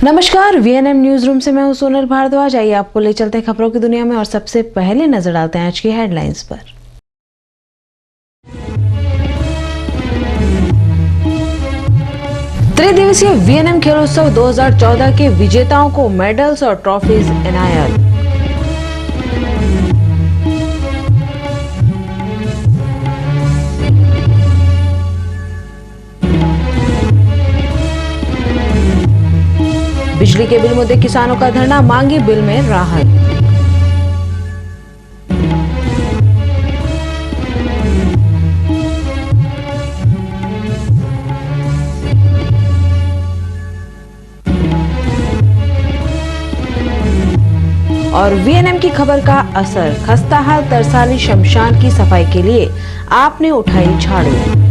नमस्कार, VNM news room से मैं हूं सोनल भारद्वाज। आइए आपको ले चलते हैं खबरों की दुनिया में और सबसे पहले नजर डालते हैं आज की हेडलाइंस पर। त्रिदिवसीय वीएनएम खेलोत्सव 2014 के विजेताओं को मेडल्स और ट्रॉफीज इनायत। बिजली के बिल मुद्दे किसानों का धरना, मांगी बिल में राहत। और वीएनएम की खबर का असर, खस्ताहाल तरसाली शमशान की सफाई के लिए आपने उठाई झाड़ू।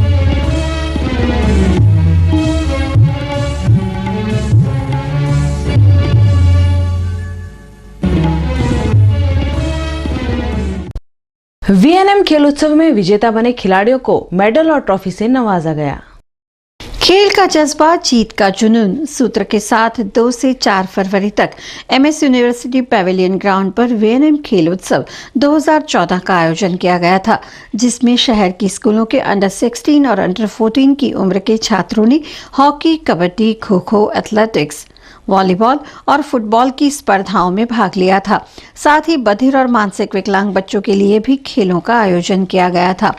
वीएनएम खेल उत्सव में विजेता बने खिलाड़ियों को मेडल और ट्रॉफी से नवाजा गया। खेल का जज्बा, जीत का जुनून सूत्र के साथ 2 से 4 फरवरी तक एमएस यूनिवर्सिटी पैवेलियन ग्राउंड पर वीएनएम खेल उत्सव 2014 का आयोजन किया गया था, जिसमें शहर की स्कूलों के अंडर 16 और अंडर 14 की उम्र के छात्रों ने hockey, kabaddi, kho kho, athletics, volleyball और फुटबॉल की स्पर्धाओं में भाग लिया था। साथ ही बधिर और मानसिक विकलांग बच्चों के लिए भी खेलों का आयोजन किया गया था।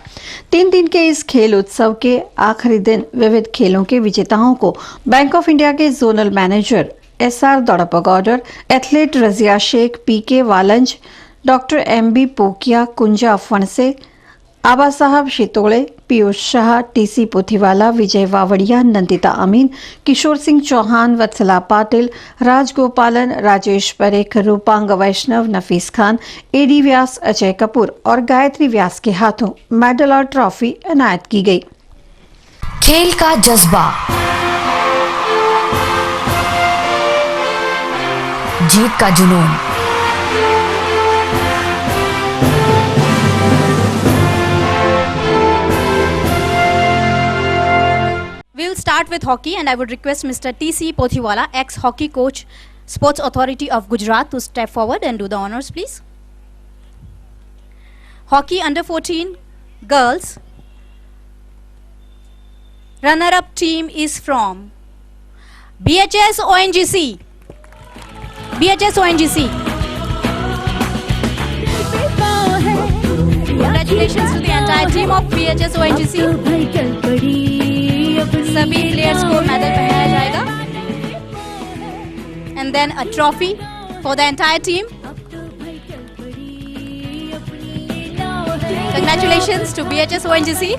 3 दिन के इस खेल उत्सव के आखिरी दिन विविध खेलों के विजेताओं को बैंक ऑफ इंडिया के जोनल मैनेजर SR दौड़पगौडर, athlete Razia Sheikh, PK Walunj, doctor MB पोकिया, कुंजा फणसे, आबा साहब शितोड़े, पीयूष शाह, TC पोथीवाला, विजय वावड़िया, नंदिता अमीन, किशोर सिंह चौहान, वत्सला पाटिल, राजगोपालन, राजेश परेख, रूपांग वैष्णव, नफीस खान, AD व्यास, अजय कपूर और गायत्री व्यास के हाथों मेडल और ट्रॉफी इनायत की गई। खेल का जज्बा, जीत का जुनून। We'll start with hockey, and I would request Mr. TC Pothiwala, ex-hockey coach, Sports Authority of Gujarat, to step forward and do the honors, please. Hockey under 14 girls. Runner-up team is from BHS ONGC. BHS ONGC. Congratulations to the entire team of BHS ONGC. सभी players को medal पहनाया जाएगा, and then a trophy for the entire team. Congratulations to BHS ONGC.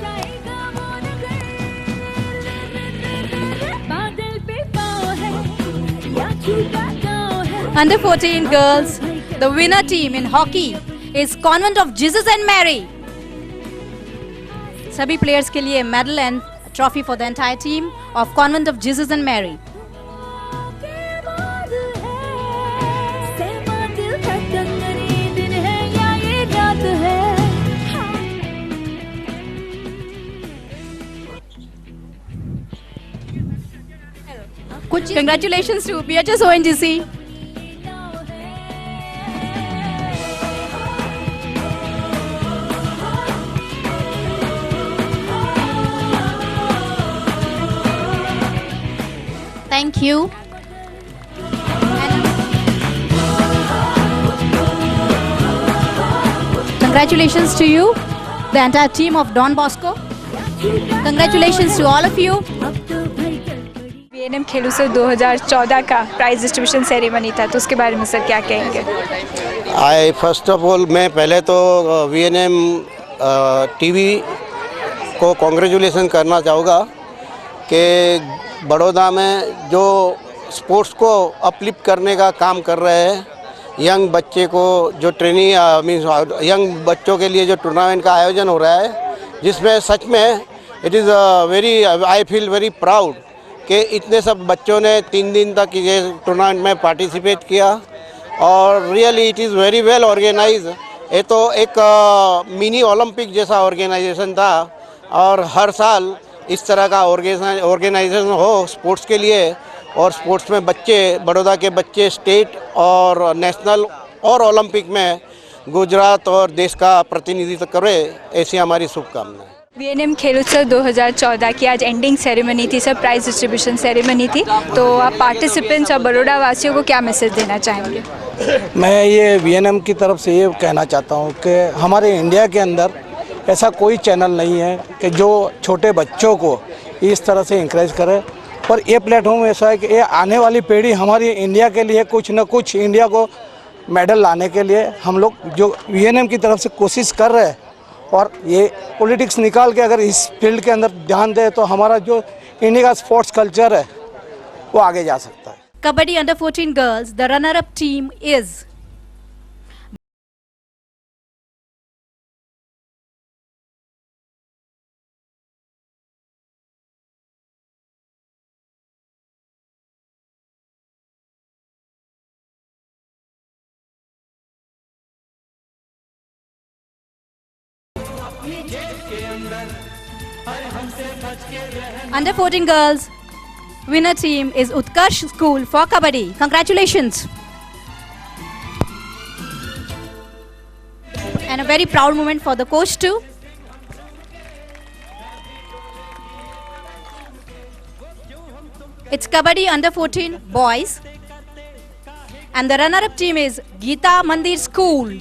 Under 14 girls, the winner team in hockey is Convent of Jesus and Mary. सभी players के लिए medal and trophy for the entire team of Convent of Jesus and Mary. Congratulations to BHS ONGC. Thank you. Congratulations to you, the entire team of Don Bosco. Congratulations to all of you. VNM Khel Utsav 2014 का prize distribution ceremony था, तो उसके बारे में sir क्या कहेंगे? First of all मैं पहले तो वीएनएम टीवी को कॉन्ग्रेचुलेसन करना चाहूँगा कि बड़ौदा में जो स्पोर्ट्स को अपलिफ्ट करने का काम कर रहे हैं, यंग बच्चे को जो ट्रेनिंग मीन्स यंग बच्चों के लिए जो टूर्नामेंट का आयोजन हो रहा है, जिसमें सच में it is very I feel very proud कि इतने सब बच्चों ने 3 दिन तक ये टूर्नामेंट में पार्टिसिपेट किया और really it is very well organise. ये तो एक मिनी ओलंपिक जैसा ऑर्गेनाइजेशन था और हर साल इस तरह का ऑर्गेनाइजेशन हो स्पोर्ट्स के लिए और स्पोर्ट्स में बच्चे, बड़ौदा के बच्चे स्टेट और नेशनल और ओलंपिक में गुजरात और देश का प्रतिनिधित्व करें, ऐसी हमारी शुभकामनाएं। वीएनएम खेल उत्सव 2014 की आज एंडिंग सेरेमनी थी सर, प्राइज डिस्ट्रीब्यूशन सेरेमनी थी, तो आप पार्टिसिपेंट्स और बड़ौदा वासियों को क्या मैसेज देना चाहेंगे? मैं ये वीएनएम की तरफ से ये कहना चाहता हूँ कि हमारे इंडिया के अंदर ऐसा कोई चैनल नहीं है कि जो छोटे बच्चों को इस तरह से इंकरेज करे, पर ये प्लेटफॉर्म ऐसा है कि ये आने वाली पीढ़ी हमारी इंडिया के लिए कुछ न कुछ इंडिया को मेडल लाने के लिए हम लोग जो वीएनएम की तरफ से कोशिश कर रहे हैं, और ये पॉलिटिक्स निकाल के अगर इस फील्ड के अंदर ध्यान दे तो हमारा जो इंडिया का स्पोर्ट्स कल्चर है वो आगे जा सकता है। Kabaddi under 14 girls, the runner-up team is under 14 girls. Winner team is Utkarsh School for Kabaddi. Congratulations. And a very proud moment for the coach too. It's Kabaddi under 14 boys. And the runner-up team is Geeta Mandir School.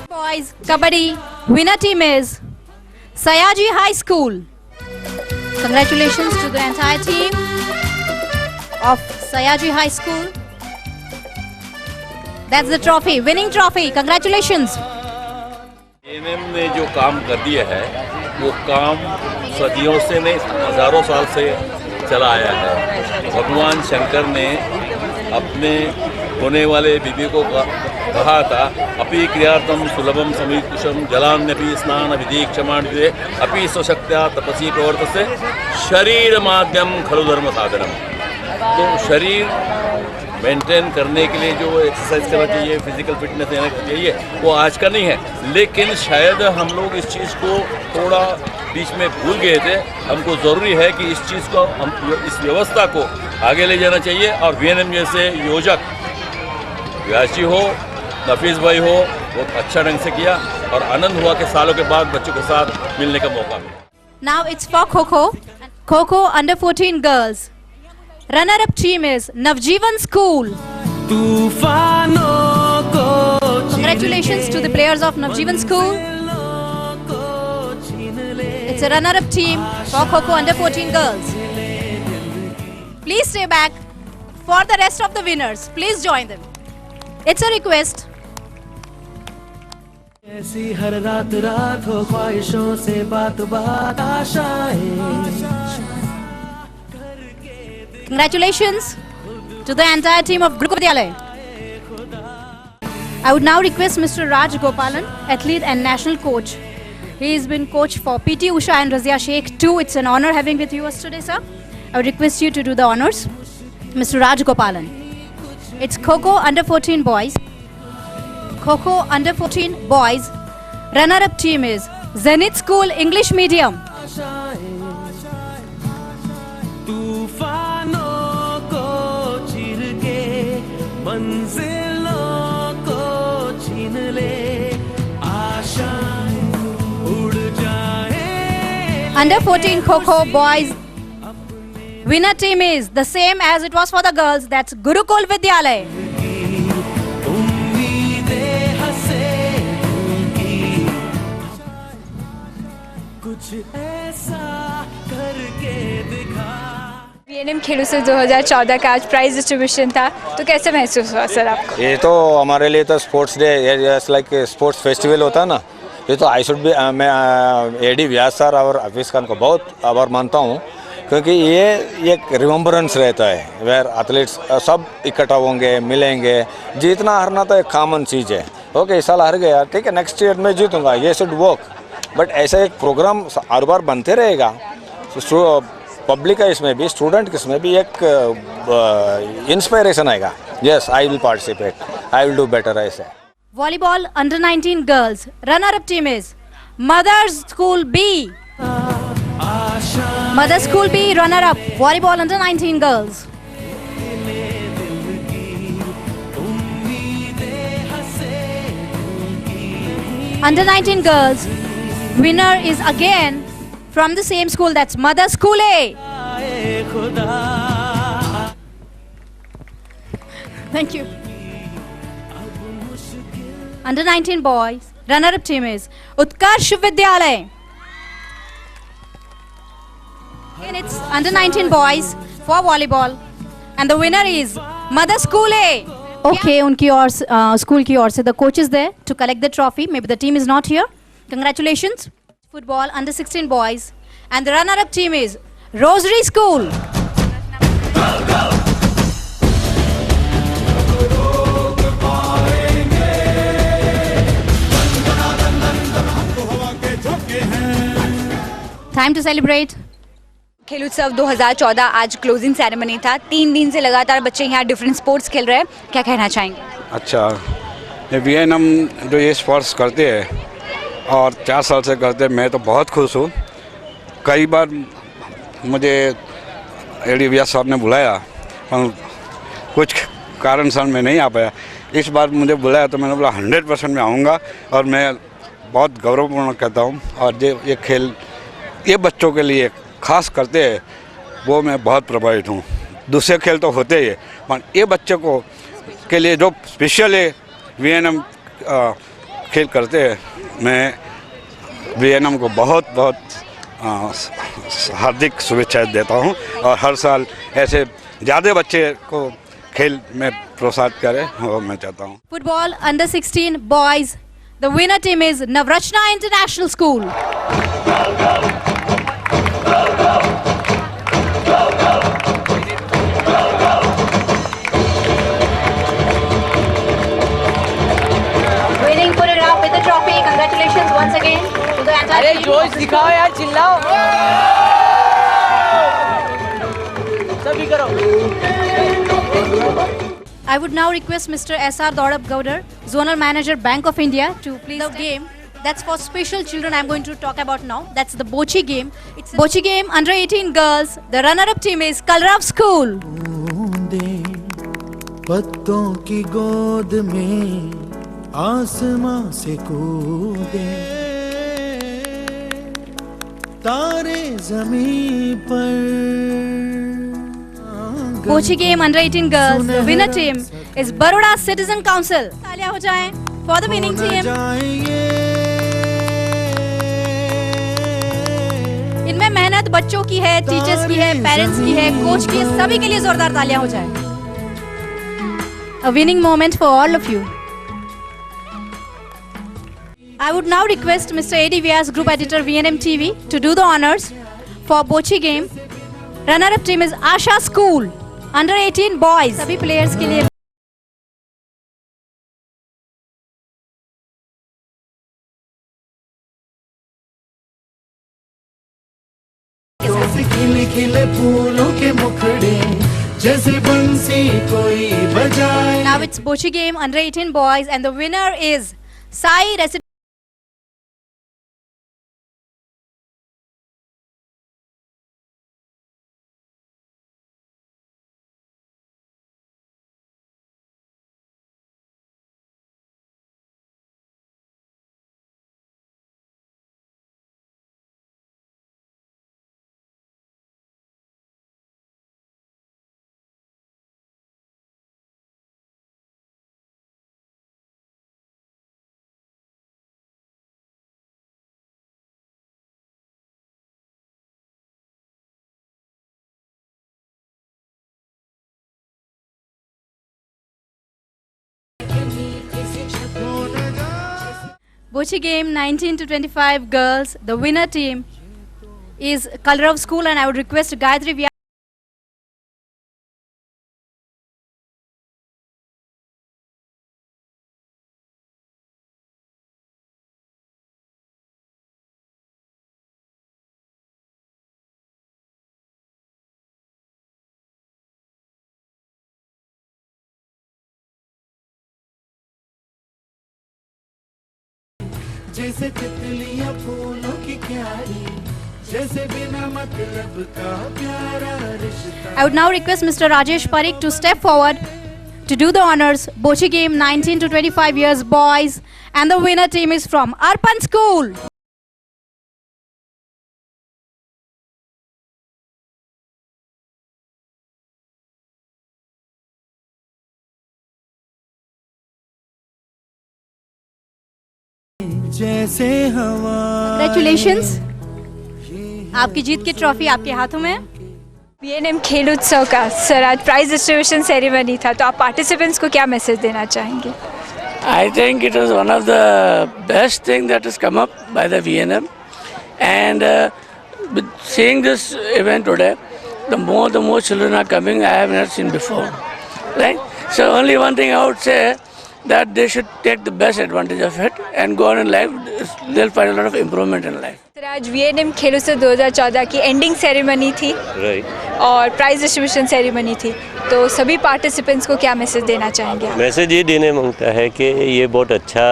Boys Kabaddi winner team is Sayaji High School. Congratulations to the entire team of Sayaji High School. That's the trophy, winning trophy. Congratulations. VNM ने जो काम कर दिया है वो काम सदियों से नहीं, हजारों साल से चला आया है। भगवान शंकर ने अपने होने वाले बीबी को कहा था, अपि क्रियार्थम सुलभम समीकुशम जलान्यपि स्नान विधि क्षमाणिते अपि स्वशक्त्या तपसी प्रवर्तसे शरीर माध्यम खलु धर्म साधनम। तो शरीर मेंटेन करने के लिए जो एक्सरसाइज करना चाहिए, फिजिकल फिटनेस देना चाहिए, वो आज का नहीं है। लेकिन शायद हम लोग इस चीज़ को थोड़ा बीच में भूल गए थे। हमको ज़रूरी है कि इस चीज़ को, हम इस व्यवस्था को आगे ले जाना चाहिए। और वीएनएम जैसे योजक व्यास जी हो, नफीस भाई हो, बहुत अच्छा ढंग से किया और आनंद हुआ कि सालों के बाद बच्चों के साथ मिलने का मौका मिला। Now it's for Kho-Kho under 14 girls. Runner-up team is Navjeevan School. Congratulations to the players of Navjeevan School. It's a runner-up team for Kho-Kho under 14 girls. Please stay back for the rest of the winners. Please join them. It's a request. ऐसी हर रात रात हो ख्वाहिशों से बात बात आशाएं। Congratulations to the entire team of Gurukul Vidyalaya. I would now request Mr. Raj Gopalan, athlete and national coach. He has been coach for PT Usha and Razia Sheikh too. It's an honor having with you today, sir. I would request you to do the honors. Mr. Raj Gopalan. It's Kho-Kho under 14 boys. Kho-Kho under 14 boys. Runner-up team is Zenith School English Medium. तूफानों को चीर के मंजिलों को छीन ले, आशाएं उड़ जाए। Under 14 Kho-Kho boys. Winner team is the same as it was for the girls. That's Gurukul Vidyalaya. उम्मीदें हंसे उनकी, कुछ ऐसा करके दिखा। वीएनएम खेल उत्सव 2014 का आज प्राइज डिस्ट्रीब्यूशन था, तो कैसे महसूस हुआ सर आपको? ये तो हमारे लिए तो स्पोर्ट्स डे, जैसे लाइक स्पोर्ट्स फेस्टिवल होता है ना, ये तो आई शुड भी, मैं एडी व्यास सर और हफीज़ खान को बहुत आभार मानता हूँ, क्योंकि ये एक रिमेम्बरेंस रहता है वेयर एथलीट्स सब इकट्ठा होंगे, मिलेंगे। जीतना हारना तो एक कॉमन चीज़ है। ओके, इस साल हार गया, ठीक है, नेक्स्ट ईयर में जीतूंगा, ये शुड वर्क। बट ऐसा एक प्रोग्राम हर बार बनते रहेगा, पब्लिक का इसमें भी, स्टूडेंट इसमें भी एक इंस्पायरेशन आएगा Yes, I will participate. I will do better, I say. Volleyball under 19 girls. Runner-up team is Mother's School B. Mother's School B runner-up. Volleyball under 19 girls. Under 19 girls. Winner is again from the same school. That's Mother's School A. Thank you. Under 19 boys, runner-up team is Utkarsh Vidyalay. And it's under 19 boys for volleyball. And the winner is Mother School A. Okay, उनकी और school की ओर से the coach is there to collect the trophy. Maybe the team is not here. Congratulations. Football under 16 boys. And the runner-up team is Rosary School. Time to celebrate. खेल उत्सव 2014 आज closing ceremony था। 3 दिन से लगातार बच्चे यहाँ डिफरेंट स्पोर्ट्स खेल रहे हैं, क्या कहना चाहेंगे? अच्छा, ये वीएनएम जो ये स्पोर्ट्स करते हैं और 4 साल से करते हैं, मैं तो बहुत खुश हूँ। कई बार मुझे एडी व्यास साहब ने बुलाया, पर कुछ कारण सर मैं नहीं आ पाया। इस बार मुझे बुलाया तो मैंने बोला 100% मैं आऊँगा और मैं बहुत गौरवपूर्ण कहता हूँ। और ये खेल ये बच्चों के लिए खास करते हैं, वो मैं बहुत प्रभावित हूँ। दूसरे खेल तो होते ही है, पर ये बच्चे को के लिए जो स्पेशल है वीएनएम खेल करते हैं, मैं वीएनएम को बहुत बहुत हार्दिक शुभेच्छाएं देता हूँ। और हर साल ऐसे ज़्यादा बच्चे को खेल में प्रोत्साहित करें, वो मैं चाहता हूँ। Football under 16 boys. The winner team is Navrachna International School. Winning put it up with the trophy. Congratulations once again to the entire team. जोश दिखाओ यार, चिल्लाओ सभी करो। I would now request Mr. S.R. Dodab Gaudar, Zonal Manager, Bank of India, to please the game. That's for special children I'm going to talk about now. That's the Bochi game. It's Bochi game under 18 girls. The runner-up team is Kalrav School. पत्तों की गोद में आसमां से कूदे, तारे ज़मीं पर। Bochi game under 18 girls. The winner team is Baroda Citizen Council. तालियां हो जाएं for the winning team. इनमें मेहनत बच्चों की है, टीचर्स की है, पेरेंट्स की है, कोच की है, सभी के लिए जोरदार तालियां हो जाएं. A winning moment for all of you. I would now request Mr. A.D. Vyas, Group Editor, VNM TV, to do the honors for Bochi game. Runner-up team is Asha School, under 18 boys. सभी players के लिए खिले खिले फूलों के मुखड़े जैसे बंसी कोई बजाए। Now it's Bochi game under 18 boys and the winner is Sai Resident. Bochi game 19 to 25 girls. The winner team is Kalrav School and I would request Gayatri Vyas. जैसे तितलियां फूलों की क्यारी, जैसे बिना मतलब का प्यारा रिश्ता। I would now request Mr. Rajesh Parikh to step forward to do the honors. Bochi game 19 to 25 years boys, and the winner team is from Arpan School. जैसे हवा। Congratulations. आपकी जीत की ट्रॉफी आपके हाथों में है। वीएनएम खेल उत्सव का सर आज प्राइज डिस्ट्रीब्यूशन सेरेमनी था, तो आप पार्टिसिपेंट्स को क्या मैसेज देना चाहेंगे? I think it was one of the best thing that has come up by the VNM, and with seeing this event today, the more children are coming. I have never seen before, right? So only one thing I would say, that they should take the best advantage of it and go on in life. They'll find a lot of improvement in life. Sir आज VNM Khel Utsav 2014 की ending ceremony थी और prize distribution ceremony थी, तो सभी participants को क्या message देना चाहेंगे आप? मैसेज ये देने मांगता है कि ये बहुत अच्छा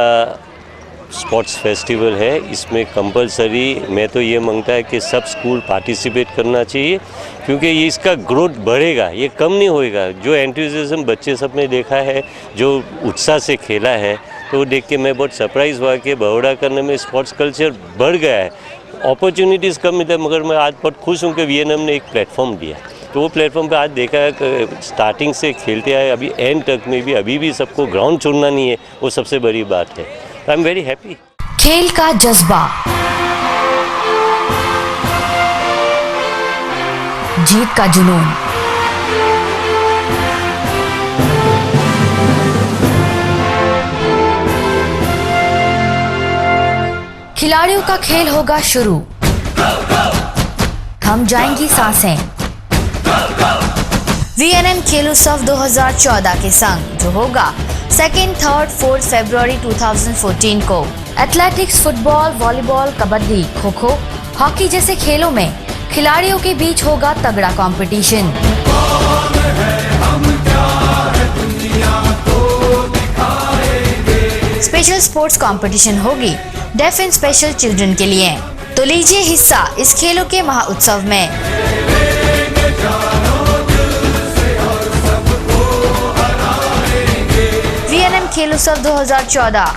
स्पोर्ट्स फेस्टिवल है। इसमें कंपलसरी मैं तो ये मांगता है कि सब स्कूल पार्टिसिपेट करना चाहिए, क्योंकि ये इसका ग्रोथ बढ़ेगा, ये कम नहीं होएगा। जो एंथुसियाज्म बच्चे सब ने देखा है, जो उत्साह से खेला है, तो देख के मैं बहुत सरप्राइज़ हुआ कि बड़ौदा करने में स्पोर्ट्स कल्चर बढ़ गया है। अपॉर्चुनिटीज़ कम मिलता है, मगर मैं आज बहुत खुश हूँ कि वीएनएम ने एक प्लेटफॉर्म दिया। तो वो प्लेटफॉर्म पे आज देखा है कि स्टार्टिंग से खेलते आए अभी एंड तक में भी अभी भी सबको ग्राउंड छोड़ना नहीं है, वो सबसे बड़ी बात है। I am very happy. खेल का जज्बा, जीत का जुनून, खिलाड़ियों का खेल होगा शुरू, थम जाएंगी सांसें। वीएनएम खेल उत्सव 2014 के संग जो होगा 2nd, 3rd, 4th फरवरी 2014 को athletics, football, volleyball, kabaddi, kho kho, hockey जैसे खेलों में खिलाड़ियों के बीच होगा तगड़ा कंपटीशन। स्पेशल स्पोर्ट्स कंपटीशन होगी डेफ एंड स्पेशल चिल्ड्रन के लिए, तो लीजिए हिस्सा इस खेलों के महाउत्सव में। VNM Khel Utsav 2014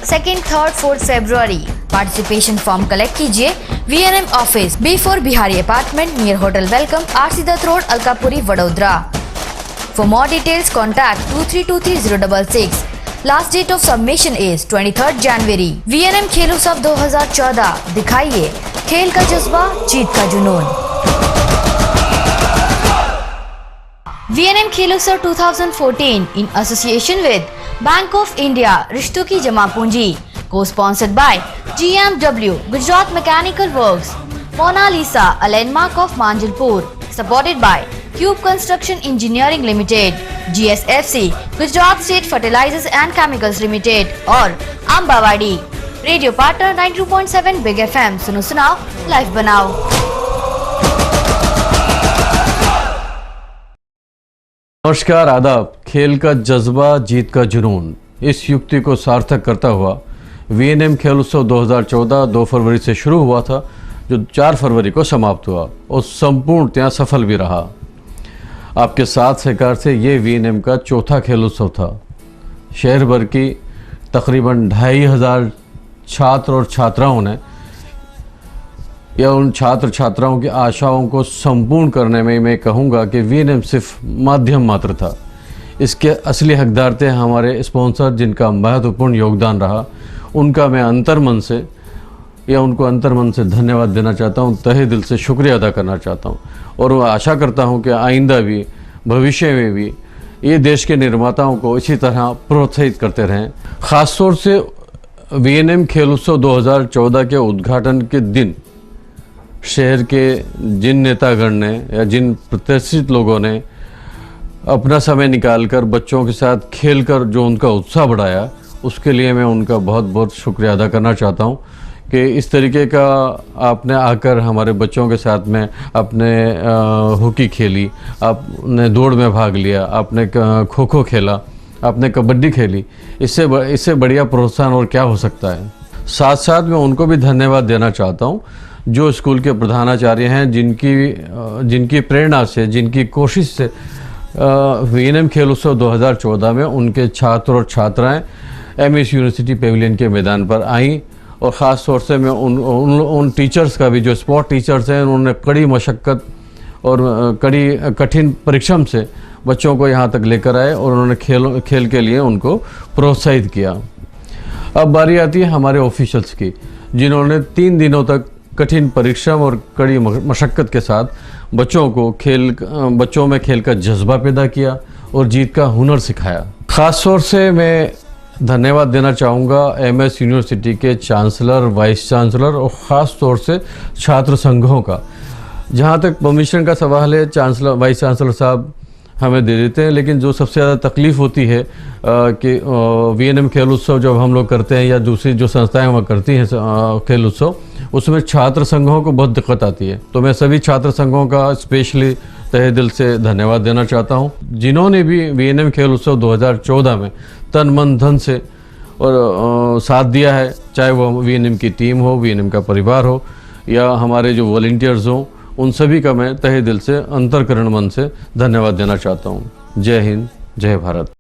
2nd, 3rd, 4th फरवरी। पार्टिसिपेशन फॉर्म कलेक्ट कीजिए VNM office, B4 Bihari apartment near hotel welcome, RC Dutt road, Alkapuri, Vadodara. For more details contact 2323 last date of submission is 23rd January. VNM Khel Utsav 2014, दिखाइए खेल का जज्बा, जीत का जुनून। VNM Khel Utsav 2014 in association with bank of India, रिश्तों की जमा पूंजी, co-sponsored by GMW, Gujarat mechanical works, Monalisa, a landmark of Manjalpur, supported by cube construction engineering limited, GSFC, Gujarat state fertilisers and chemicals limited और Ambawadi. Radio partner 92.7 big FM, सुनो सुनाओ live बनाओ। नमस्कार, आदाब। खेल का जज्बा, जीत का जुनून, इस युक्ति को सार्थक करता हुआ वीएनएम खेल उत्सव 2014 2 फरवरी से शुरू हुआ था, जो 4 फरवरी को समाप्त हुआ और संपूर्णतया सफल भी रहा। आपके साथ सहकार से ये वीएनएम का चौथा खेल उत्सव था। शहर भर की तकरीबन 2500 छात्र और छात्राओं ने या उन छात्र छात्राओं की आशाओं को संपूर्ण करने में मैं कहूँगा कि वीएनएम सिर्फ माध्यम मात्र था। इसके असली हकदार थे हमारे स्पॉन्सर, जिनका महत्वपूर्ण योगदान रहा। उनका मैं अंतर्मन से धन्यवाद देना चाहता हूँ, तहे दिल से शुक्रिया अदा करना चाहता हूँ और मैं आशा करता हूँ कि आइंदा भी, भविष्य में भी ये देश के निर्माताओं को इसी तरह प्रोत्साहित करते रहें। ख़ासतौर से वीएनएम खेल उत्सव 2014 के उद्घाटन के दिन शहर के जिन नेतागण ने या जिन प्रतिष्ठित लोगों ने अपना समय निकालकर बच्चों के साथ खेलकर जो उनका उत्साह बढ़ाया, उसके लिए मैं उनका बहुत बहुत शुक्रिया अदा करना चाहता हूँ कि इस तरीके का आपने आकर हमारे बच्चों के साथ में आपने हॉकी खेली, आपने दौड़ में भाग लिया, आपने खो खो खेला, आपने कबड्डी खेली। इससे बढ़िया प्रोत्साहन और क्या हो सकता है। साथ साथ मैं उनको भी धन्यवाद देना चाहता हूँ जो स्कूल के प्रधानाचार्य हैं, जिनकी प्रेरणा से, जिनकी कोशिश से वीएनएम खेल उत्सव 2014 में उनके छात्र और छात्राएं एमएस यूनिवर्सिटी पेविलियन के मैदान पर आईं। और ख़ास तौर से मैं उन टीचर्स का भी, जो स्पोर्ट टीचर्स हैं, उन्होंने कड़ी मशक्क़त और कठिन परिश्रम से बच्चों को यहाँ तक लेकर आए और उन्होंने खेल के लिए उनको प्रोत्साहित किया। अब बारी आती है हमारे ऑफिशियल्स की, जिन्होंने 3 दिनों तक कठिन परिश्रम और कड़ी मशक्क़त के साथ बच्चों में खेल का जज्बा पैदा किया और जीत का हुनर सिखाया। ख़ास तौर से मैं धन्यवाद देना चाहूँगा एमएस यूनिवर्सिटी के चांसलर, वाइस चांसलर और ख़ास तौर से छात्र संघों का। जहाँ तक परमिशन का सवाल है, वाइस चांसलर साहब हमें दे देते हैं, लेकिन जो सबसे ज़्यादा तकलीफ़ होती है कि वीएनएम खेल उत्सव जब हम लोग करते हैं या दूसरी जो संस्थाएं वहाँ करती हैं खेल उत्सव, उसमें छात्र संघों को बहुत दिक्कत आती है। तो मैं सभी छात्र संघों का स्पेशली तहे दिल से धन्यवाद देना चाहता हूँ, जिन्होंने भी वीएनएम खेल उत्सव 2014 में तन मन धन से और साथ दिया है, चाहे वो वीएनएम की टीम हो, वीएनएम का परिवार हो या हमारे जो वॉलंटियर्स हों, उन सभी का मैं तहे दिल से, अंतर्करण मन से धन्यवाद देना चाहता हूँ। जय हिंद, जय भारत।